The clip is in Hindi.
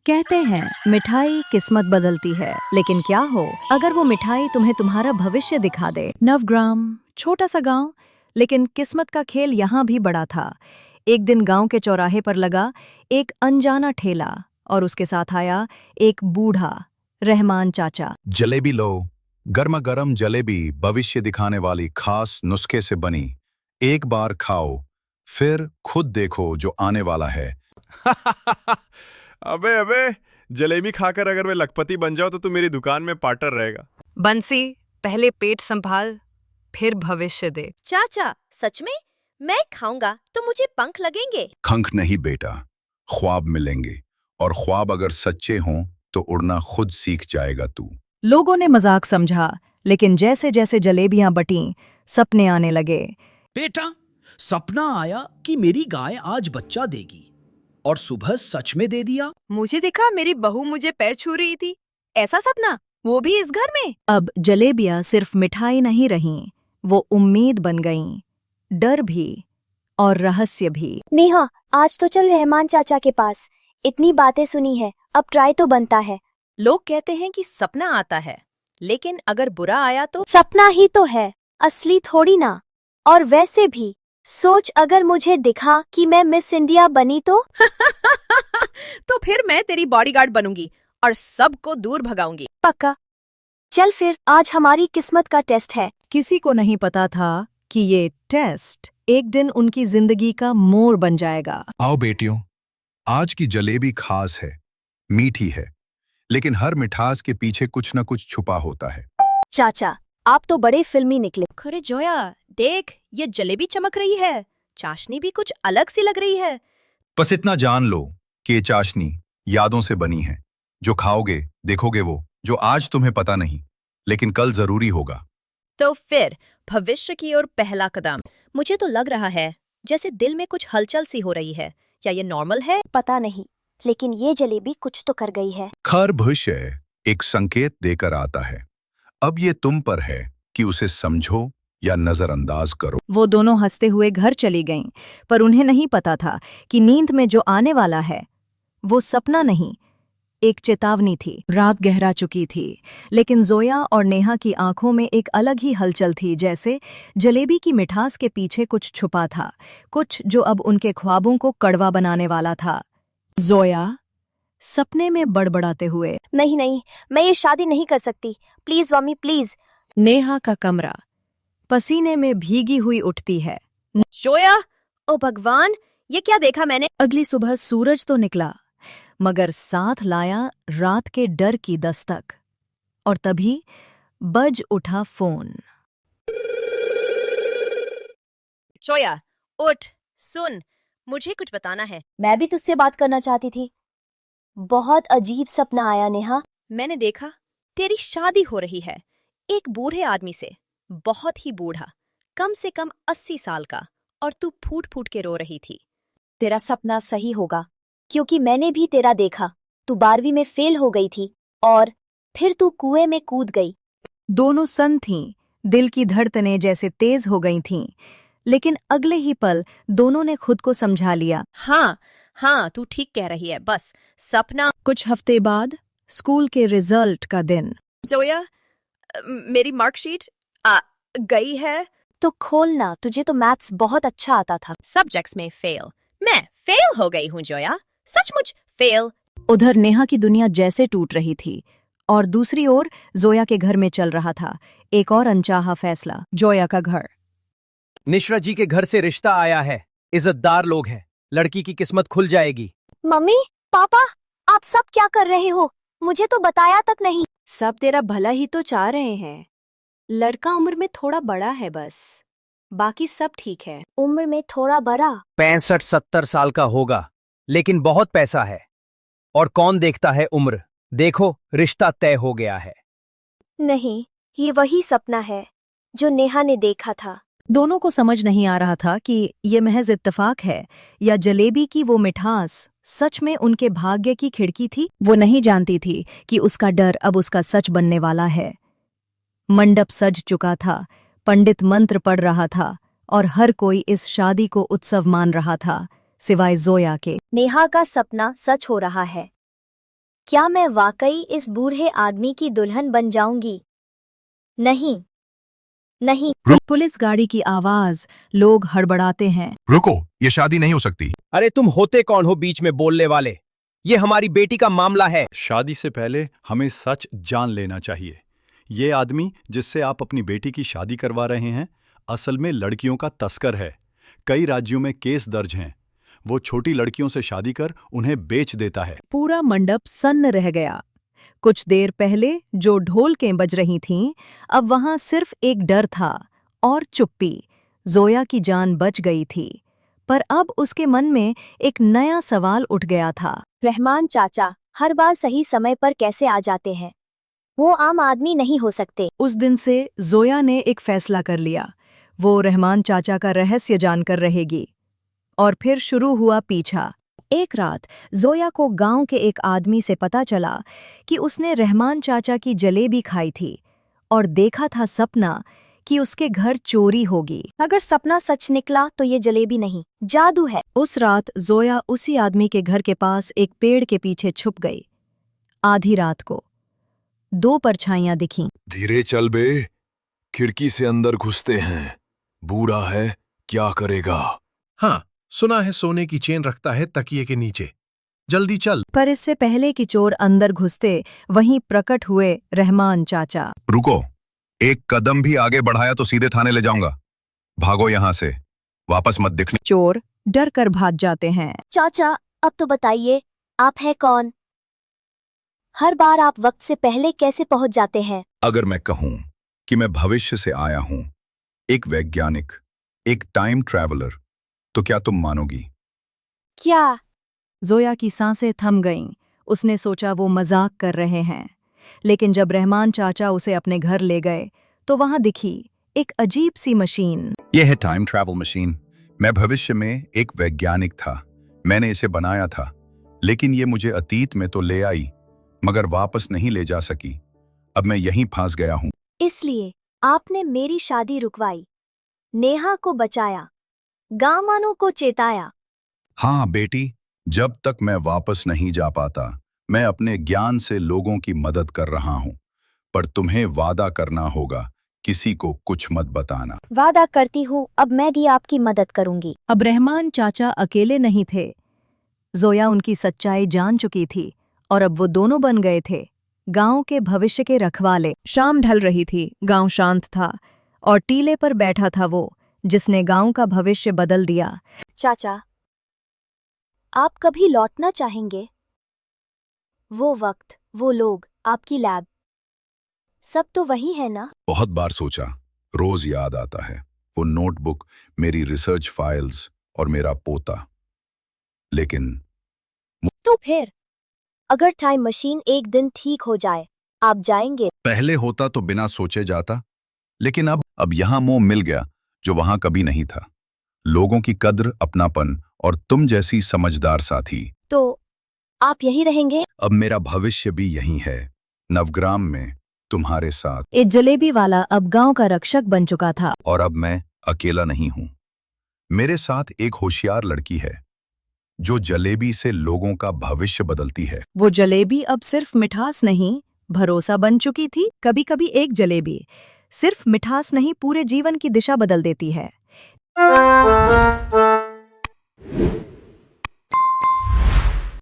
कहते हैं मिठाई किस्मत बदलती है, लेकिन क्या हो अगर वो मिठाई तुम्हें तुम्हारा भविष्य दिखा दे। 9 ग्राम, छोटा सा गांव, लेकिन किस्मत का खेल यहाँ भी बड़ा था। एक दिन गांव के चौराहे पर लगा एक अनजाना ठेला और उसके साथ आया एक बूढ़ा रहमान चाचा। जलेबी लो। गर्मा गर्म जलेबी भविष्य दिखाने वाली खास नुस्खे से बनी। एक बार खाओ, फिर खुद देखो जो आने वाला है। अबे अबे, जलेबी खाकर अगर मैं लखपति बन जाऊं तो तू मेरी दुकान में पार्टनर रहेगा। बंसी, पहले पेट संभाल, फिर भविष्य दे। चाचा, सच में? मैं खाऊंगा तो मुझे पंख लगेंगे? खंख नहीं बेटा, ख्वाब मिलेंगे, और ख्वाब अगर सच्चे हों तो उड़ना खुद सीख जाएगा तू। लोगों ने मजाक समझा, लेकिन जैसे जैसे जलेबियां बटीं, सपने आने लगे। बेटा, सपना आया कि मेरी गाय आज बच्चा देगी, और सुबह सच में दे दिया। मुझे दिखा मेरी बहू मुझे पैर छू रही थी। ऐसा सपना, वो भी इस घर में? अब जलेबियां सिर्फ मिठाई नहीं रहीं, वो उम्मीद बन गईं, डर भी और रहस्य भी। नेहा, आज तो चल रहमान चाचा के पास। इतनी बातें सुनी है, अब ट्राई तो बनता है। लोग कहते हैं कि सपना आता है, लेकिन अगर बुरा आया तो? सपना ही तो है, असली थोड़ी ना। और वैसे भी सोच, अगर मुझे दिखा कि मैं मिस इंडिया बनी तो तो फिर मैं तेरी बॉडीगार्ड बनूंगी और सबको दूर भगाऊंगी। पक्का। चल फिर, आज हमारी किस्मत का टेस्ट है। किसी को नहीं पता था कि ये टेस्ट एक दिन उनकी जिंदगी का मोड़ बन जाएगा। आओ बेटियों, आज की जलेबी खास है, मीठी है, लेकिन हर मिठास के पीछे कुछ न कुछ छुपा होता है। चाचा, आप तो बड़े फिल्मी निकले। अरे जोया, देख, ये जलेबी चमक रही है, चाशनी भी कुछ अलग सी लग रही है। बस इतना जान लो कि ये चाशनी यादों से बनी है। जो खाओगे देखोगे वो, जो आज तुम्हें पता नहीं, लेकिन कल जरूरी होगा। तो फिर भविष्य की ओर पहला कदम। मुझे तो लग रहा है जैसे दिल में कुछ हलचल सी हो रही है। क्या ये नॉर्मल है? पता नहीं, लेकिन ये जलेबी कुछ तो कर गई है। खर भविष्य एक संकेत देकर आता है। अब ये तुम पर है कि उसे समझो या नजरअंदाज करो। वो दोनों हंसते हुए घर चली गईं, पर उन्हें नहीं पता था कि नींद में जो आने वाला है वो सपना नहीं, एक चेतावनी थी। रात गहरा चुकी थी, लेकिन जोया और नेहा की आंखों में एक अलग ही हलचल थी, जैसे जलेबी की मिठास के पीछे कुछ छुपा था, कुछ जो अब उनके ख्वाबों को कड़वा बनाने वाला था। जोया सपने में बड़बड़ाते हुए, नहीं नहीं, मैं ये शादी नहीं कर सकती। Please mummy, please. नेहा का कमरा पसीने में भीगी हुई उठती है। जोया, ओ भगवान, ये क्या देखा मैंने? अगली सुबह सूरज तो निकला, मगर साथ लाया रात के डर की दस्तक। और तभी बज उठा फोन। जोया, उठ, सुन, मुझे कुछ बताना है। मैं भी तुझसे बात करना चाहती थी। बहुत अजीब सपना आया नेहा। मैंने देखा तेरी शादी हो रही है एक बूढ़े आदमी से, बहुत ही बूढ़ा, कम से कम 80 साल का, और तू फूट फूट के रो रही थी। तेरा सपना सही होगा, क्योंकि मैंने भी तेरा देखा। तू 12वीं में फेल हो गई थी और फिर तू कुएं में कूद गई। दोनों सन थीं, दिल की धड़कनें जैसे तेज हो गई थीं, लेकिन अगले ही पल दोनों ने खुद को समझा लिया। हाँ हाँ, तू ठीक कह रही है, बस सपना। कुछ हफ्ते बाद स्कूल के रिजल्ट का दिन। जोया, मेरी मार्कशीट गई है। तो खोलना, तुझे तो मैथ्स बहुत अच्छा आता था। सब्जेक्ट्स में फेल। मैं फेल हो गई हूँ जोया, सचमुच फेल। उधर नेहा की दुनिया जैसे टूट रही थी, और दूसरी ओर जोया के घर में चल रहा था एक और अनचाहा फैसला। जोया का घर। निश्रा जी के घर से रिश्ता आया है, इज्जतदार लोग हैं, लड़की की किस्मत खुल जाएगी। मम्मी, पापा, आप सब क्या कर रहे हो? मुझे तो बताया तक नहीं। सब तेरा भला ही तो चाह रहे हैं। लड़का उम्र में थोड़ा बड़ा है बस, बाकी सब ठीक है। उम्र में थोड़ा बड़ा? 65-70 साल का होगा, लेकिन बहुत पैसा है। और कौन देखता है उम्र? देखो, रिश्ता तय हो गया है। नहीं, ये वही सपना है जो नेहा ने देखा था। दोनों को समझ नहीं आ रहा था कि ये महज इत्तेफाक है या जलेबी की वो मिठास सच में उनके भाग्य की खिड़की थी। वो नहीं जानती थी कि उसका डर अब उसका सच बनने वाला है। मंडप सज चुका था, पंडित मंत्र पढ़ रहा था, और हर कोई इस शादी को उत्सव मान रहा था, सिवाय जोया के। नेहा का सपना सच हो रहा है। क्या मैं वाकई इस बूढ़े आदमी की दुल्हन बन जाऊंगी? नहीं, नहीं। पुलिस गाड़ी की आवाज, लोग हड़बड़ाते हैं। रुको, ये शादी नहीं हो सकती। अरे तुम होते कौन हो बीच में बोलने वाले? ये हमारी बेटी का मामला है। शादी से पहले हमें सच जान लेना चाहिए। ये आदमी जिससे आप अपनी बेटी की शादी करवा रहे हैं, असल में लड़कियों का तस्कर है। कई राज्यों में केस दर्ज हैं। वो छोटी लड़कियों से शादी कर उन्हें बेच देता है। पूरा मंडप सन्न रह गया। कुछ देर पहले जो ढोलकें बज रही थीं, अब वहां सिर्फ एक डर था और चुप्पी। जोया की जान बच गई थी, पर अब उसके मन में एक नया सवाल उठ गया था। रहमान चाचा हर बार सही समय पर कैसे आ जाते हैं? वो आम आदमी नहीं हो सकते। उस दिन से जोया ने एक फैसला कर लिया। वो रहमान चाचा का रहस्य जानकर रहेगी। और फिर शुरू हुआ पीछा। एक रात जोया को गांव के एक आदमी से पता चला कि उसने रहमान चाचा की जलेबी खाई थी और देखा था सपना कि उसके घर चोरी होगी। अगर सपना सच निकला तो ये जलेबी नहीं, जादू है। उस रात जोया उसी आदमी के घर के पास एक पेड़ के पीछे छुप गई। आधी रात को 2 परछाइयां दिखीं। धीरे चल बे, खिड़की से अंदर घुसते हैं। बूढ़ा है, क्या करेगा? हाँ, सुना है सोने की चेन रखता है तकिए के नीचे। जल्दी चल। पर इससे पहले कि चोर अंदर घुसते, वहीं प्रकट हुए रहमान चाचा। रुको, एक कदम भी आगे बढ़ाया तो सीधे थाने ले जाऊंगा। भागो यहां से, वापस मत दिखने। चोर डर कर भाग जाते हैं। चाचा अब तो बताइए, आप है कौन? हर बार आप वक्त से पहले कैसे पहुंच जाते हैं? अगर मैं कहूं कि मैं भविष्य से आया हूं, एक वैज्ञानिक, एक टाइम ट्रैवलर, तो क्या तुम मानोगी? क्या? जोया की सांसें थम गईं। उसने सोचा वो मजाक कर रहे हैं, लेकिन जब रहमान चाचा उसे अपने घर ले गए तो वहां दिखी एक अजीब सी मशीन। यह है टाइम ट्रैवल मशीन। मैं भविष्य में एक वैज्ञानिक था। मैंने इसे बनाया था, लेकिन ये मुझे अतीत में तो ले आई, मगर वापस नहीं ले जा सकी। अब मैं यहीं फंस गया हूं। इसलिए आपने मेरी शादी रुकवाई, नेहा को बचाया, गांव को चेताया। हाँ बेटी, जब तक मैं वापस नहीं जा पाता, मैं अपने ज्ञान से लोगों की मदद कर रहा हूं। पर तुम्हें वादा करना होगा, किसी को कुछ मत बताना। वादा करती हूँ, अब मैं भी आपकी मदद करूंगी। अब रहमान चाचा अकेले नहीं थे। जोया उनकी सच्चाई जान चुकी थी और अब वो दोनों बन गए थे गांव के भविष्य के रखवाले। शाम ढल रही थी, गांव शांत था और टीले पर बैठा था वो जिसने गांव का भविष्य बदल दिया। चाचा, आप कभी लौटना चाहेंगे? वो वक्त, वो लोग, आपकी लैब, सब तो वही है ना? बहुत बार सोचा, रोज याद आता है वो नोटबुक, मेरी रिसर्च फाइल्स और मेरा पोता। लेकिन तो फिर अगर टाइम मशीन एक दिन ठीक हो जाए, आप जाएंगे? पहले होता तो बिना सोचे जाता, लेकिन अब यहां मोह मिल गया जो वहां कभी नहीं था। लोगों की कद्र, अपनापन और तुम जैसी समझदार साथी। तो आप यही रहेंगे? अब मेरा भविष्य भी यही है, नवग्राम में तुम्हारे साथ। एक जलेबी वाला अब गांव का रक्षक बन चुका था। और अब मैं अकेला नहीं हूं। मेरे साथ एक होशियार लड़की है जो जलेबी से लोगों का भविष्य बदलती है। वो जलेबी अब सिर्फ मिठास नहीं, भरोसा बन चुकी थी। कभी कभी एक जलेबी सिर्फ मिठास नहीं, पूरे जीवन की दिशा बदल देती है।